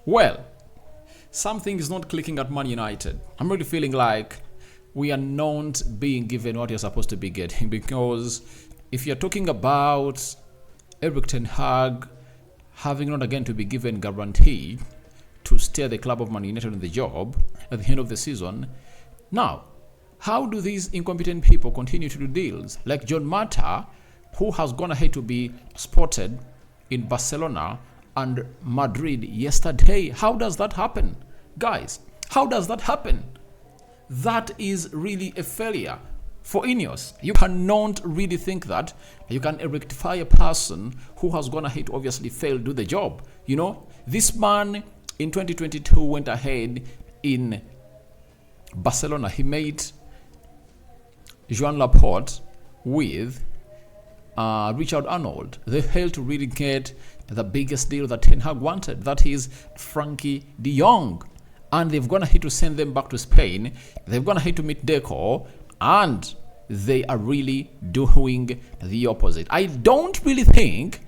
Well, something is not clicking at Man United. I'm really feeling like we are not being given what you're supposed to be getting, because if you're talking about Erik ten Hag having not again to be given guarantee to steer the club of Man United in the job at the end of the season, now, how do these incompetent people continue to do deals? Like John Murtough, who has gone ahead to be spotted in Barcelona and Madrid yesterday. How does that happen? Guys, how does that happen? That is really a failure for INEOS. You cannot really think that you can rectify a person who has gone ahead to obviously fail do the job. You know, this man in 2022 went ahead in Barcelona. He made Joan Laporte with Richard Arnold. They failed to really get the biggest deal that Ten Hag wanted. That is Frenkie de Jong. And they've gone ahead to send them back to Spain. They've gone ahead to meet Deco. And they are really doing the opposite. I don't really think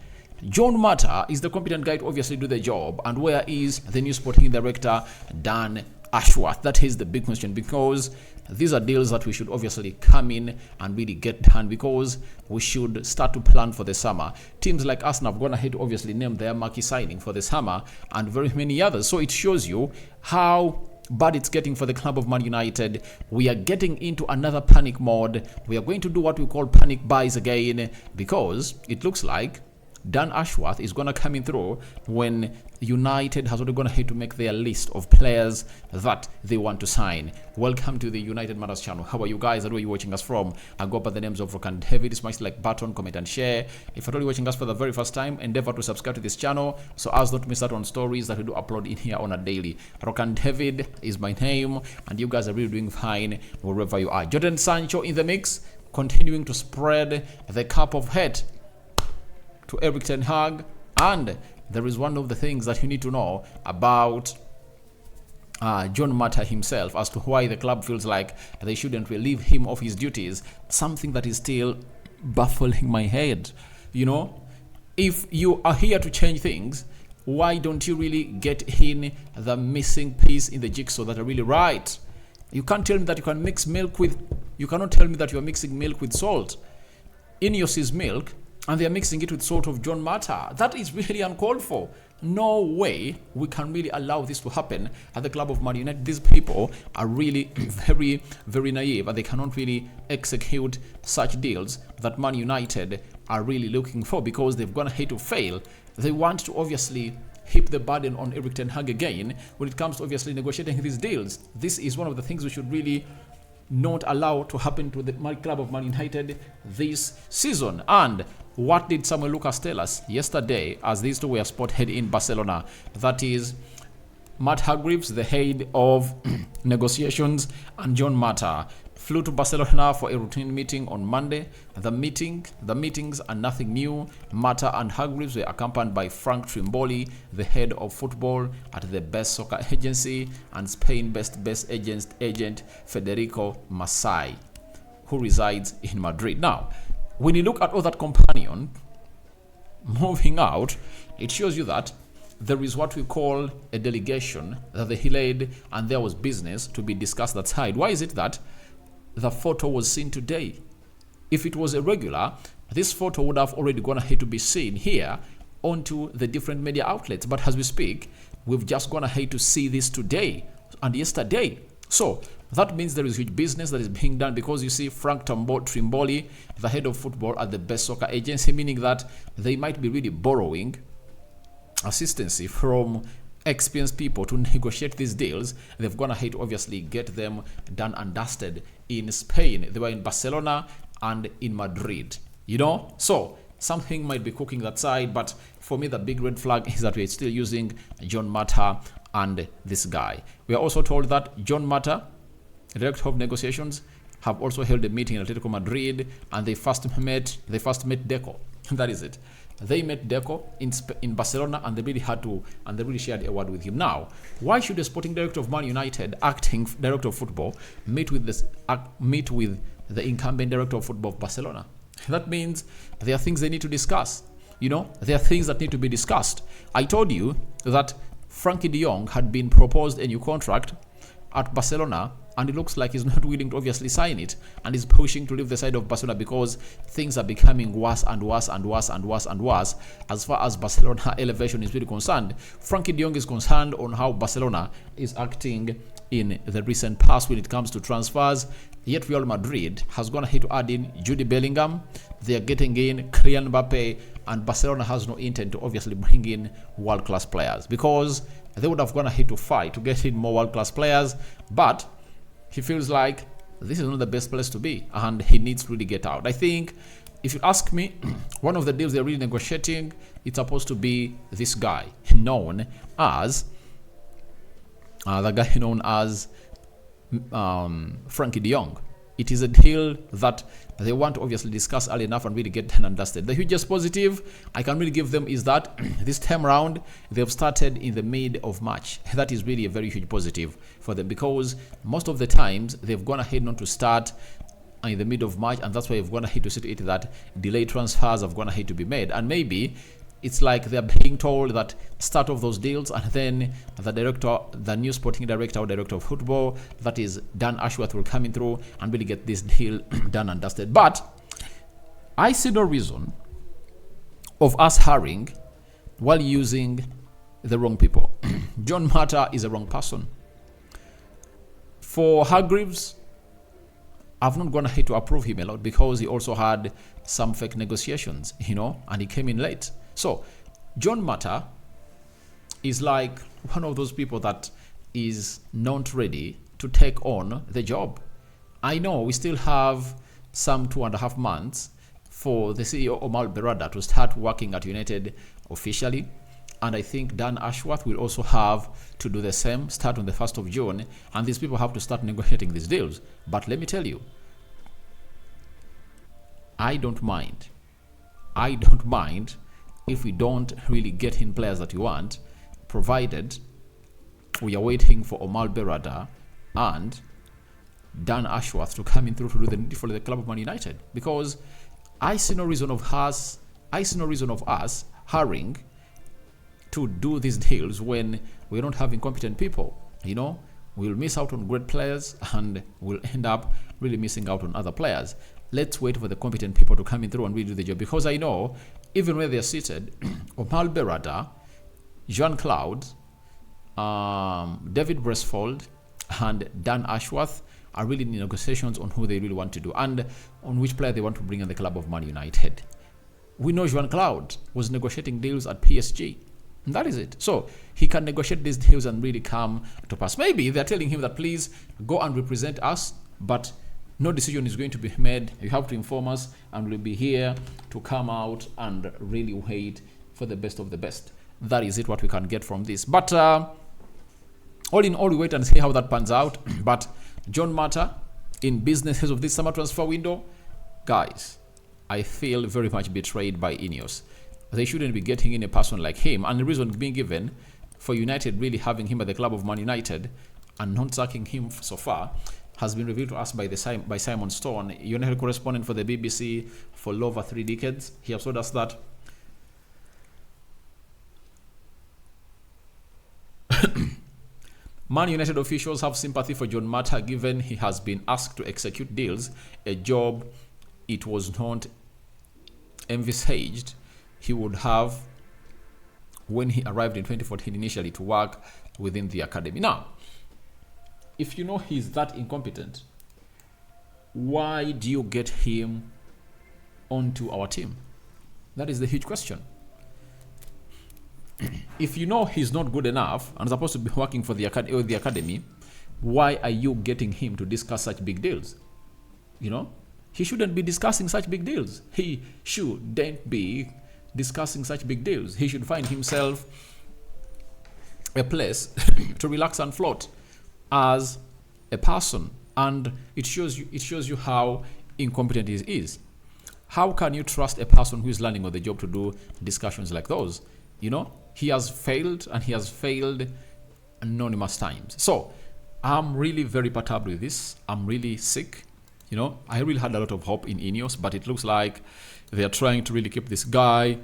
John Murtough is the competent guy to obviously do the job. And where is the new sporting director, Dan Ashworth? That is the big question, because these are deals that we should obviously come in and really get done, because we should start to plan for the summer. Teams like Arsenal have gone ahead to obviously name their marquee signing for the summer, and very many others. So it shows you how bad it's getting for the club of Man United. We are getting into another panic mode. We are going to do what we call panic buys again, because it looks like Dan Ashworth is going to come in through when United has already gone ahead to make their list of players that they want to sign. Welcome to the United Matters channel. How are you guys? Where are you watching us from? I go by the names of Rock and David. Smash the like button, comment and share. If you're already watching us for the very first time, endeavor to subscribe to this channel so as not to miss out on stories that we do upload in here on a daily. Rock and David is my name, and you guys are really doing fine wherever you are. Jadon Sancho in the mix, continuing to spread the cup of hate to Erik ten Hag. And there is one of the things that you need to know about John Murtough himself as to why the club feels like they shouldn't relieve him of his duties. Something that is still baffling my head. You know, if you are here to change things, why don't you really get in the missing piece in the jigsaw that are really right? You can't tell me that you can mix milk with, you cannot tell me that you are mixing milk with salt. INEOS is milk, and they are mixing it with sort of John Murtough. That is really uncalled for. No way we can really allow this to happen at the club of Man United. These people are really very, very naive, and they cannot really execute such deals that Man United are really looking for, because they've gone ahead to fail. They want to obviously heap the burden on Erik ten Hag again when it comes to obviously negotiating these deals. This is one of the things we should really not allow to happen to the club of Man United this season. And what did Samuel Lucas tell us yesterday as these two were spotted in Barcelona? That is Matt Hargreaves, the head of negotiations, and John Murtough flew to Barcelona for a routine meeting on Monday. The meetings are nothing new. Murtough and Hargreaves were accompanied by Frank Trimboli, the head of football at the Best Soccer Agency, and Spain-based best agent Federico Masai, who resides in Madrid. Now, when you look at all that companion moving out, it shows you that there is what we call a delegation that they led, and there was business to be discussed that side. Why is it that the photo was seen today? If it was irregular, this photo would have already gone ahead to be seen here onto the different media outlets. But as we speak, we've just gone ahead to see this today and yesterday. So that means there is huge business that is being done, because you see Frank Trimboli, the head of football at the Best Soccer Agency, meaning that they might be really borrowing assistance from experienced people to negotiate these deals. They've gone ahead to obviously get them done and dusted in Spain. They were in Barcelona and in Madrid, you know. So something might be cooking that side, but for me the big red flag is that we're still using John Murtough and this guy. We are also told that John Murtough, director of negotiations, have also held a meeting in Atletico Madrid, and they first met Deco. That is it. They met Deco in Barcelona, and they really shared a word with him. Now, why should a sporting director of Man United, acting director of football, meet with the incumbent director of football of Barcelona? That means there are things they need to discuss. You know, there are things that need to be discussed. I told you that Frenkie de Jong had been proposed a new contract at Barcelona, and it looks like he's not willing to obviously sign it, and is pushing to leave the side of Barcelona because things are becoming worse and worse and worse and worse and worse as far as Barcelona elevation is really concerned. Frenkie de Jong is concerned on how Barcelona is acting in the recent past when it comes to transfers. Yet Real Madrid has gone ahead to add in Jude Bellingham. They are getting in Kylian Mbappe, and Barcelona has no intent to obviously bring in world-class players because they would have gone ahead to fight to get in more world-class players, but he feels like this is not the best place to be and he needs to really get out. I think, if you ask me, one of the deals they're really negotiating, it's supposed to be this guy known as Frenkie de Jong. It is a deal that they want to obviously discuss early enough and really get done and dusted. The hugest positive I can really give them is that this time around they've started in the mid of March. That is really a very huge positive for them because most of the times they've gone ahead not to start in the mid of March, and that's why they've gone ahead to see to it that delayed transfers have gone ahead to be made. And maybe it's like they're being told that start off those deals, and then the new sporting director or director of football, that is Dan Ashworth, will come in through and really get this deal done and dusted. But I see no reason of us hurrying while using the wrong people. John Murtough is a wrong person. For Hargreaves, I've not gone ahead to approve him a lot because he also had some fake negotiations, and he came in late. So, John Murtough is like one of those people that is not ready to take on the job. I know we still have some 2.5 months for the CEO Omar Berrada to start working at United officially, and I think Dan Ashworth will also have to do the same, start on the 1st of June, and these people have to start negotiating these deals. But let me tell you, I don't mind if we don't really get in players that we want, provided we are waiting for Omar Berrada and Dan Ashworth to come in through to do the needful for the club of Man United. Because I see no reason of us hurrying to do these deals when we're not having competent people. We'll miss out on great players and we'll end up really missing out on other players. Let's wait for the competent people to come in through and really do the job, because I know even where they're seated, Omar Berrada, Jean-Claude, David Bresfold, and Dan Ashworth are really in negotiations on who they really want to do and on which player they want to bring in the club of Man United. We know Jean-Claude was negotiating deals at PSG. And that is it. So he can negotiate these deals and really come to pass. Maybe they're telling him that please go and represent us, but no decision is going to be made. You have to inform us, and we'll be here to come out and really wait for the best of the best. That is it, what we can get from this. But all in all, we wait and see how that pans out. But John Murtough, in business of this summer transfer window, guys, I feel very much betrayed by INEOS. They shouldn't be getting in a person like him, and the reason being given for United really having him at the club of Man United and not sacking him so far has been revealed to us by Simon Stone, United correspondent for the BBC for over 3 decades. He has told us that Man United officials have sympathy for John Murtough given he has been asked to execute deals, a job it was not envisaged he would have when he arrived in 2014 initially to work within the academy. Now, if you know he's that incompetent, why do you get him onto our team? That is the huge question. If you know he's not good enough and supposed to be working for the academy, why are you getting him to discuss such big deals? He shouldn't be discussing such big deals. He shouldn't be discussing such big deals. He should find himself a place to relax and float as a person, and it shows you how incompetent he is. How can you trust a person who is learning on the job to do discussions like those? He has failed, and he has failed anonymous times. So I'm really very perturbed with this. I'm really sick. I really had a lot of hope in INEOS, but it looks like they are trying to really keep this guy,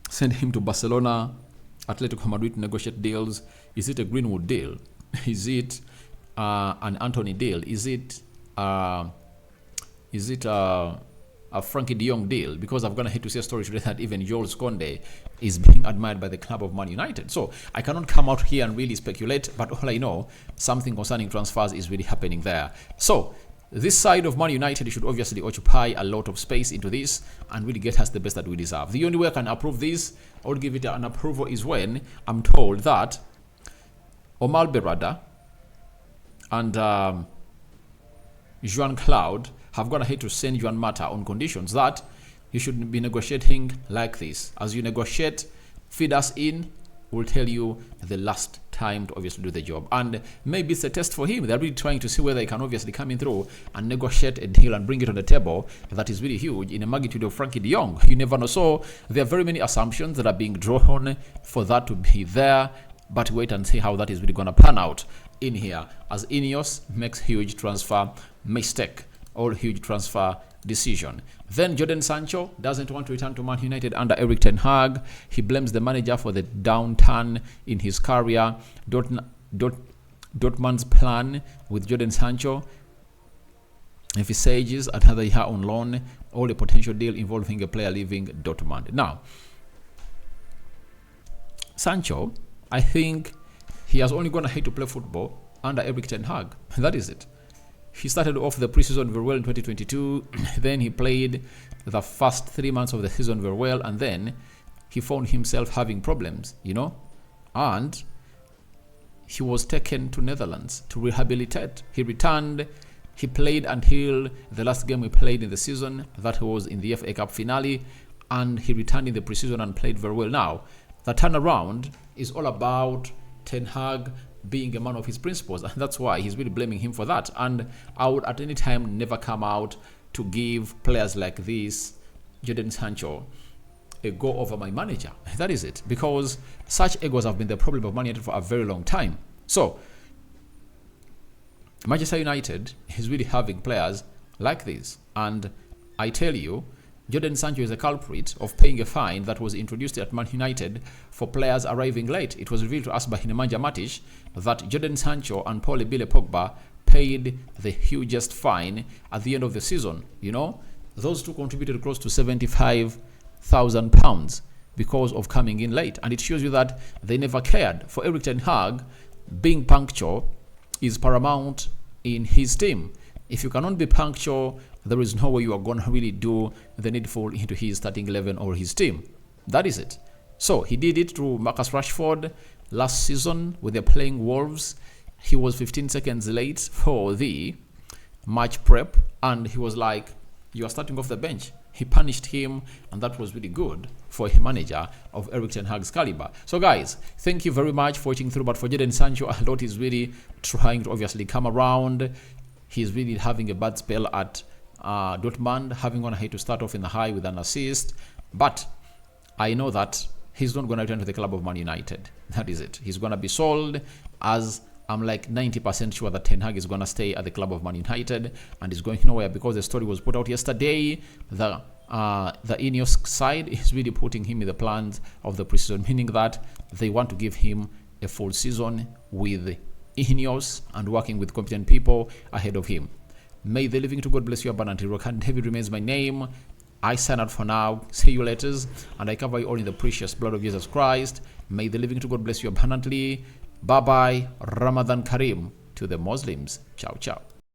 send him to Barcelona, Atletico Madrid to negotiate deals? Is it a Greenwood deal? Is it an Anthony deal? Is it a Frenkie de Jong deal? Because I'm gonna hate to see a story today that even Jules Conde is being admired by the club of Man United. So I cannot come out here and really speculate, but all I know, something concerning transfers is really happening there. So this side of Man United should obviously occupy a lot of space into this and really get us the best that we deserve. The only way I can approve this or give it an approval is when I'm told that Omar Berrada and Joan Cloud have gone ahead to send Juan Mata on conditions that you should be negotiating like this. As you negotiate, feed us in, we'll tell you the last time to obviously do the job. And maybe it's a test for him. They're really trying to see whether he can obviously come in through and negotiate a deal and bring it on the table that is really huge in a magnitude of Frenkie de Jong. You never know. So there are very many assumptions that are being drawn for that to be there. But wait and see how that is really going to pan out in here as INEOS makes huge transfer mistake or huge transfer decision. Then Jadon Sancho doesn't want to return to Man United under Erik ten Hag. He blames the manager for the downturn in his career. Dortmund's plan with Jadon Sancho envisages another year on loan or a potential deal involving a player leaving Dortmund. Now, Sancho, I think he has only gone ahead to play football under Erik ten Hag. That is it. He started off the preseason very well in 2022. Then he played the first 3 months of the season very well. And then he found himself having problems, And he was taken to Netherlands to rehabilitate. He returned. He played until the last game we played in the season. That was in the FA Cup finale. And he returned in the preseason and played very well. Now, the turnaround is all about Ten Hag being a man of his principles, and that's why he's really blaming him for that. And I would at any time never come out to give players like this, Jadon Sancho, a go over my manager. That is it, because such egos have been the problem of Man United for a very long time. So Manchester United is really having players like this, and I tell you, Jadon Sancho is a culprit of paying a fine that was introduced at Man United for players arriving late. It was revealed to us by Nemanja Matic that Jadon Sancho and Paul Ebile Pogba paid the hugest fine at the end of the season. Those two contributed close to £75,000 because of coming in late. And it shows you that they never cared. For Erik ten Hag, being punctual is paramount in his team. If you cannot be punctual, there is no way you are going to really do the needful into his starting 11 or his team. That is it. So he did it to Marcus Rashford last season when they're playing Wolves. He was 15 seconds late for the match prep, and he was like, you are starting off the bench. He punished him, and that was really good for a manager of Erik ten Hag's caliber. So guys, thank you very much for watching through. But for Jadon Sancho, a lot is really trying to obviously come around. He's really having a bad spell at Dortmund, having gone ahead to start off in the high with an assist. But I know that he's not going to return to the club of Man United. That is it. He's going to be sold, as I'm like 90% sure that Ten Hag is going to stay at the club of Man United and is going nowhere, because the story was put out yesterday. The INEOS side is really putting him in the plans of the preseason, meaning that they want to give him a full season with INEOS and working with competent people ahead of him. May the living to God bless you abundantly. Rock and David remains my name. I sign out for now. See you later. And I cover you all in the precious blood of Jesus Christ. May the living to God bless you abundantly. Bye-bye. Ramadan Kareem to the Muslims. Ciao, ciao.